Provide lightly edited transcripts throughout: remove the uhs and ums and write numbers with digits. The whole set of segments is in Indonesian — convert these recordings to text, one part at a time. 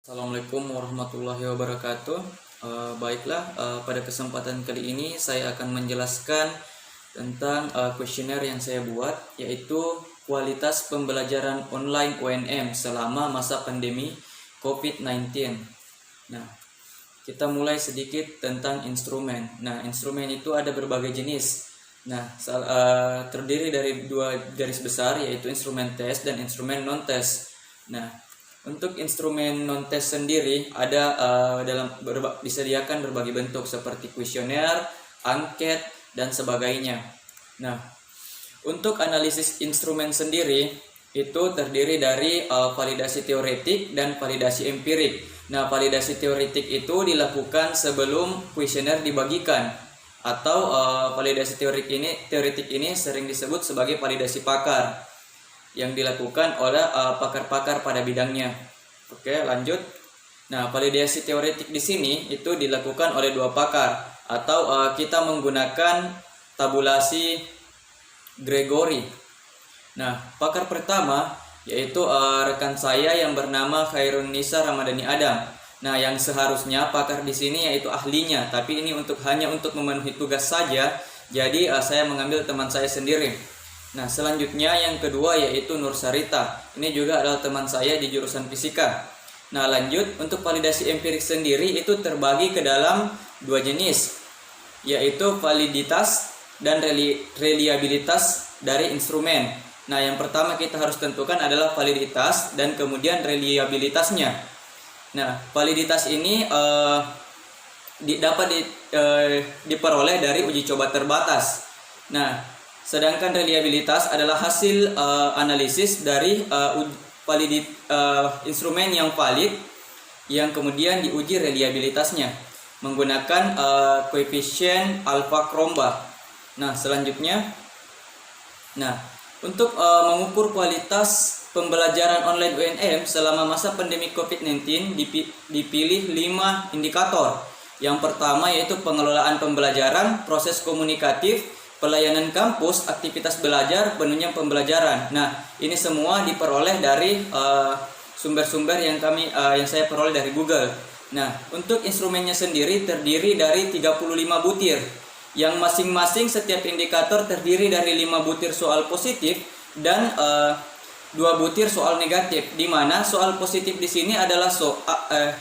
Assalamualaikum warahmatullahi wabarakatuh. Pada kesempatan kali ini saya akan menjelaskan tentang kuesioner yang saya buat, yaitu kualitas pembelajaran online UNM selama masa pandemi COVID-19. Nah, kita mulai sedikit tentang instrumen. Nah, instrumen itu ada berbagai jenis. Nah, terdiri dari dua garis besar, yaitu instrumen tes dan instrumen non-tes. Nah, untuk instrumen non-tes sendiri ada disediakan berbagai bentuk seperti kuesioner, angket, dan sebagainya. Nah, untuk analisis instrumen sendiri itu terdiri dari validasi teoretik dan validasi empirik. Nah, validasi teoretik itu dilakukan sebelum kuesioner dibagikan, atau validasi teoretik ini sering disebut sebagai validasi pakar yang dilakukan oleh pakar-pakar pada bidangnya. Oke, lanjut. Nah, validasi teoretik di sini itu dilakukan oleh dua pakar, atau kita menggunakan tabulasi Gregory. Nah, pakar pertama yaitu rekan saya yang bernama Khairun Nisa Ramadhani Adam. Nah, yang seharusnya pakar di sini yaitu ahlinya, tapi ini hanya untuk memenuhi tugas saja. Jadi saya mengambil teman saya sendiri. Nah, selanjutnya yang kedua yaitu Nur Sarita. Ini juga adalah teman saya di jurusan fisika. Nah, lanjut, untuk validasi empirik sendiri itu terbagi ke dalam dua jenis, yaitu validitas dan reliabilitas dari instrumen. Nah, yang pertama kita harus tentukan adalah validitas dan kemudian reliabilitasnya. Nah, validitas ini dapat diperoleh dari uji coba terbatas. Nah, sedangkan reliabilitas adalah hasil analisis dari instrumen yang valid yang kemudian diuji reliabilitasnya menggunakan koefisien alfa Cromba. Nah, selanjutnya, untuk mengukur kualitas pembelajaran online UNM selama masa pandemi COVID-19 dipilih 5 indikator. Yang pertama yaitu pengelolaan pembelajaran, proses komunikatif, pelayanan kampus, aktivitas belajar, penunjang pembelajaran. Nah, ini semua diperoleh dari sumber-sumber yang saya peroleh dari Google. Nah, untuk instrumennya sendiri terdiri dari 35 butir, yang masing-masing setiap indikator terdiri dari 5 butir soal positif dan 2 butir soal negatif, di mana soal positif di sini adalah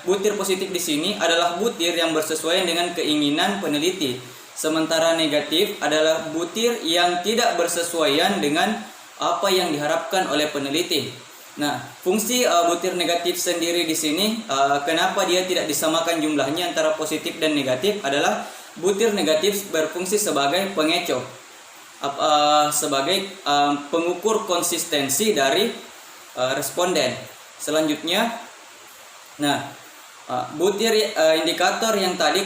butir positif di sini adalah butir yang bersesuaian dengan keinginan peneliti. Sementara negatif adalah butir yang tidak bersesuaian dengan apa yang diharapkan oleh peneliti. Nah, fungsi butir negatif sendiri di sini, kenapa dia tidak disamakan jumlahnya antara positif dan negatif, adalah butir negatif berfungsi sebagai pengecoh, sebagai pengukur konsistensi dari responden. Selanjutnya, butir indikator yang tadi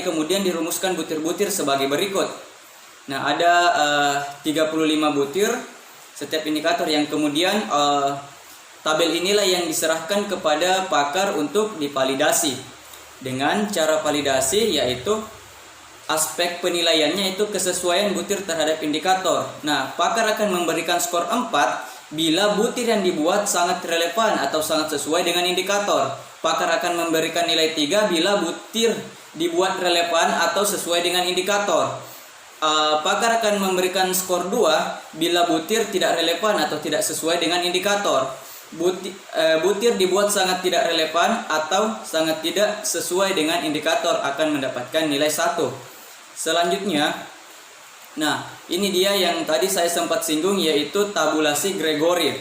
kemudian dirumuskan butir-butir sebagai berikut. Nah, ada 35 butir setiap indikator yang kemudian tabel inilah yang diserahkan kepada pakar untuk divalidasi. Dengan cara validasi yaitu aspek penilaiannya itu kesesuaian butir terhadap indikator. Nah, pakar akan memberikan skor 4 bila butir yang dibuat sangat relevan atau sangat sesuai dengan indikator. Pakar akan memberikan nilai 3 bila butir dibuat relevan atau sesuai dengan indikator. Pakar akan memberikan skor 2 bila butir tidak relevan atau tidak sesuai dengan indikator. Butir dibuat sangat tidak relevan atau sangat tidak sesuai dengan indikator akan mendapatkan nilai 1. Selanjutnya, ini dia yang tadi saya sempat singgung, yaitu tabulasi Gregory.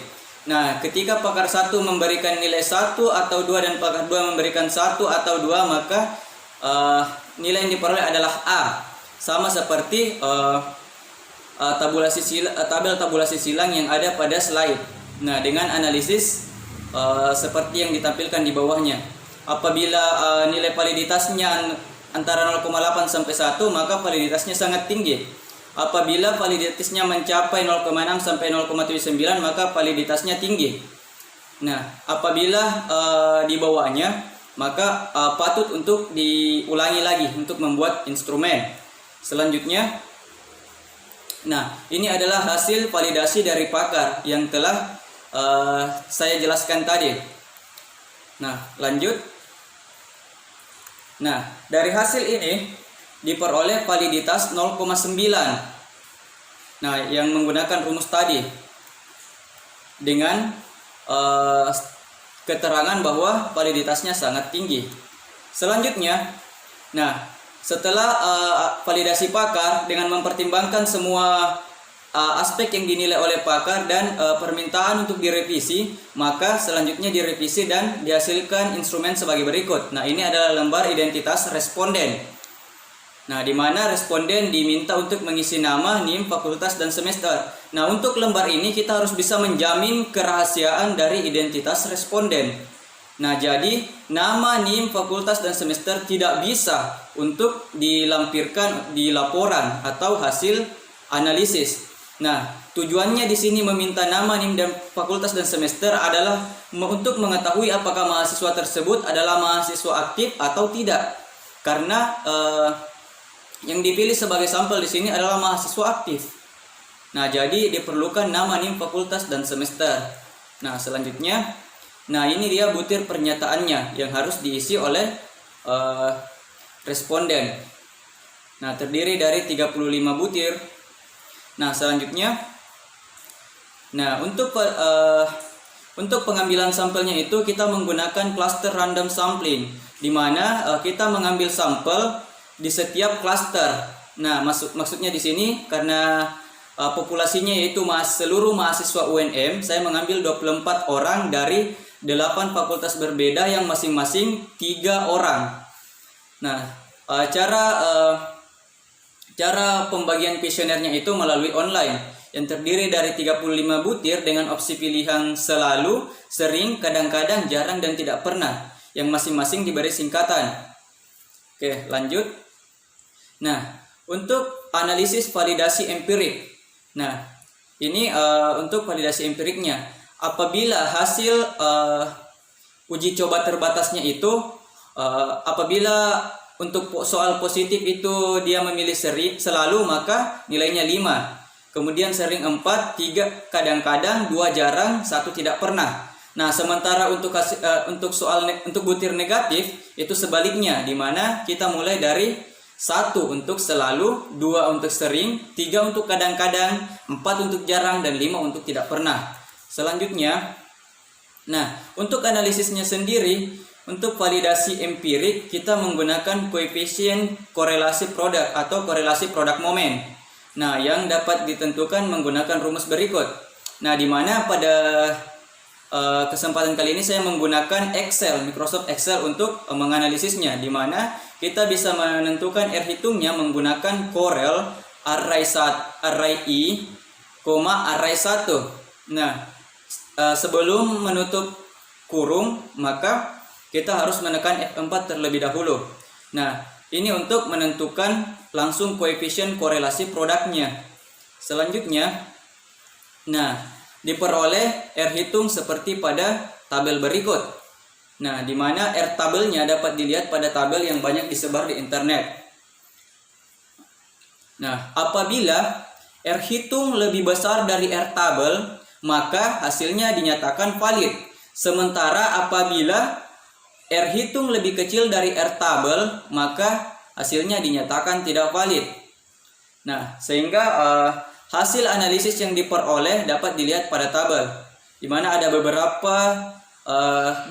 Nah, ketika pakar 1 memberikan nilai 1 atau 2 dan pakar 2 memberikan 1 atau 2, maka nilai yang diperoleh adalah A. Sama seperti tabel tabulasi silang yang ada pada slide. Nah, dengan analisis seperti yang ditampilkan di bawahnya. Apabila nilai validitasnya antara 0,8 sampai 1, maka validitasnya sangat tinggi. Apabila validitasnya mencapai 0,6 sampai 0,79, maka validitasnya tinggi. Nah, apabila di bawahnya, maka patut untuk diulangi lagi untuk membuat instrumen. Selanjutnya, ini adalah hasil validasi dari pakar yang telah saya jelaskan tadi. Nah, lanjut. Nah, dari hasil ini diperoleh validitas 0,9. Nah, yang menggunakan rumus tadi dengan keterangan bahwa validitasnya sangat tinggi. Selanjutnya, nah, setelah validasi pakar dengan mempertimbangkan semua aspek yang dinilai oleh pakar dan permintaan untuk direvisi, maka selanjutnya direvisi dan dihasilkan instrumen sebagai berikut. Nah, ini adalah lembar identitas responden. Nah, di mana responden diminta untuk mengisi nama, NIM, fakultas, dan semester. Nah, untuk lembar ini kita harus bisa menjamin kerahasiaan dari identitas responden. Nah, jadi nama, NIM, fakultas, dan semester tidak bisa untuk dilampirkan di laporan atau hasil analisis. Nah, tujuannya di sini meminta nama, NIM, dan fakultas dan semester adalah untuk mengetahui apakah mahasiswa tersebut adalah mahasiswa aktif atau tidak. Karena yang dipilih sebagai sampel di sini adalah mahasiswa aktif. Nah, jadi diperlukan nama, NIM, fakultas, dan semester. Nah, selanjutnya, nah ini dia butir pernyataannya yang harus diisi oleh responden. Nah, terdiri dari 35 butir. Nah, selanjutnya, nah untuk pengambilan sampelnya itu kita menggunakan cluster random sampling, di mana kita mengambil sampel di setiap klaster. Nah, maksudnya di sini karena populasinya yaitu seluruh mahasiswa UNM, saya mengambil 24 orang dari 8 fakultas berbeda yang masing-masing 3 orang. Nah, cara pembagian kuesionernya itu melalui online yang terdiri dari 35 butir dengan opsi pilihan selalu, sering, kadang-kadang, jarang, dan tidak pernah, yang masing-masing diberi singkatan. Oke, lanjut. Nah, untuk analisis validasi empirik. Nah, ini untuk validasi empiriknya. Apabila hasil uji coba terbatasnya itu, apabila untuk soal positif itu dia memilih selalu, maka nilainya 5. Kemudian sering 4, 3 kadang-kadang, 2 jarang, 1 tidak pernah. Nah, sementara untuk butir negatif itu sebaliknya, di mana kita mulai dari 1 untuk selalu, 2 untuk sering, 3 untuk kadang-kadang, 4 untuk jarang, dan 5 untuk tidak pernah. Selanjutnya, nah, untuk analisisnya sendiri, untuk validasi empirik kita menggunakan koefisien korelasi produk atau korelasi produk momen. Nah, yang dapat ditentukan menggunakan rumus berikut. Nah, di mana pada kesempatan kali ini saya menggunakan Microsoft Excel untuk menganalisisnya, di mana kita bisa menentukan R hitungnya menggunakan Corel array I, array 1. Nah, sebelum menutup kurung maka kita harus menekan F4 terlebih dahulu. Nah, ini untuk menentukan langsung koefisien korelasi produknya. Selanjutnya, nah, diperoleh R hitung seperti pada tabel berikut. Nah, di mana R tabelnya dapat dilihat pada tabel yang banyak disebar di internet. Nah, apabila R hitung lebih besar dari R tabel, maka hasilnya dinyatakan valid. Sementara apabila R hitung lebih kecil dari R tabel, maka hasilnya dinyatakan tidak valid. Nah, sehingga hasil analisis yang diperoleh dapat dilihat pada tabel, di mana ada beberapa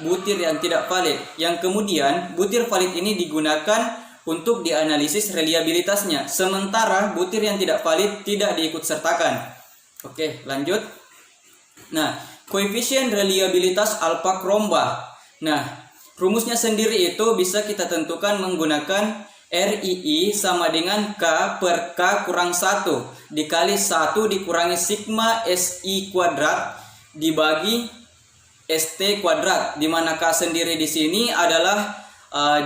butir yang tidak valid, yang kemudian butir valid ini digunakan untuk dianalisis reliabilitasnya, sementara butir yang tidak valid tidak diikutsertakan. Oke, lanjut. Nah, koefisien reliabilitas alpha Cromba. Nah, rumusnya sendiri itu bisa kita tentukan menggunakan RII sama dengan K per K kurang 1 dikali 1 dikurangi sigma SI kuadrat dibagi ST kuadrat, di mana K sendiri di sini adalah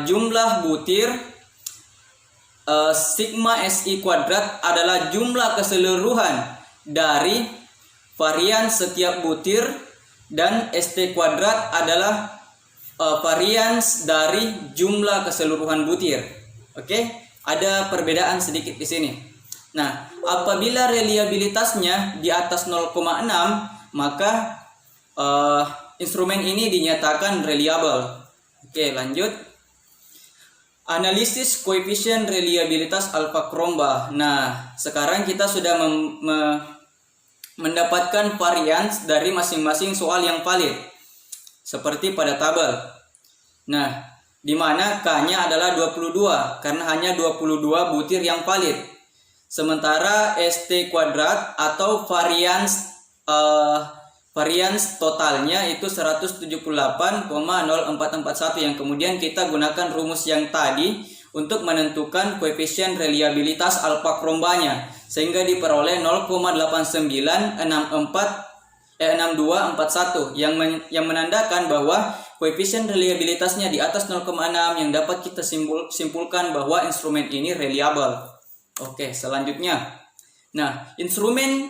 jumlah butir, sigma SI kuadrat adalah jumlah keseluruhan dari varian setiap butir, dan ST kuadrat adalah varians dari jumlah keseluruhan butir. Oke, ada perbedaan sedikit di sini. Nah, apabila reliabilitasnya di atas 0,6, maka instrumen ini dinyatakan reliable. Oke, lanjut. Analisis koefisien reliabilitas alfa Cromba. Nah, sekarang kita sudah mendapatkan varians dari masing-masing soal yang valid, seperti pada tabel. Nah, di mana K-nya adalah 22 karena hanya 22 butir yang valid. Sementara ST kuadrat atau varians totalnya itu 178,0441 yang kemudian kita gunakan rumus yang tadi untuk menentukan koefisien reliabilitas alfa Crombanya sehingga diperoleh 0,896241 yang menandakan bahwa koefisien reliabilitasnya di atas 0,6 yang dapat kita simpulkan bahwa instrumen ini reliable. Oke, selanjutnya. Nah, instrumen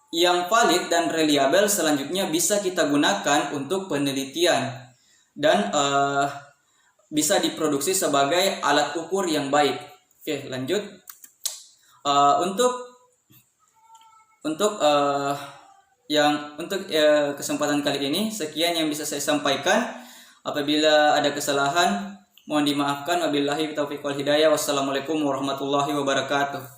yang valid dan reliable selanjutnya bisa kita gunakan untuk penelitian dan bisa diproduksi sebagai alat ukur yang baik. Oke, lanjut. Untuk kesempatan kali ini sekian yang bisa saya sampaikan. Apabila ada kesalahan mohon dimaafkan. Wabillahi taufiq wal hidayah. Wassalamualaikum warahmatullahi wabarakatuh.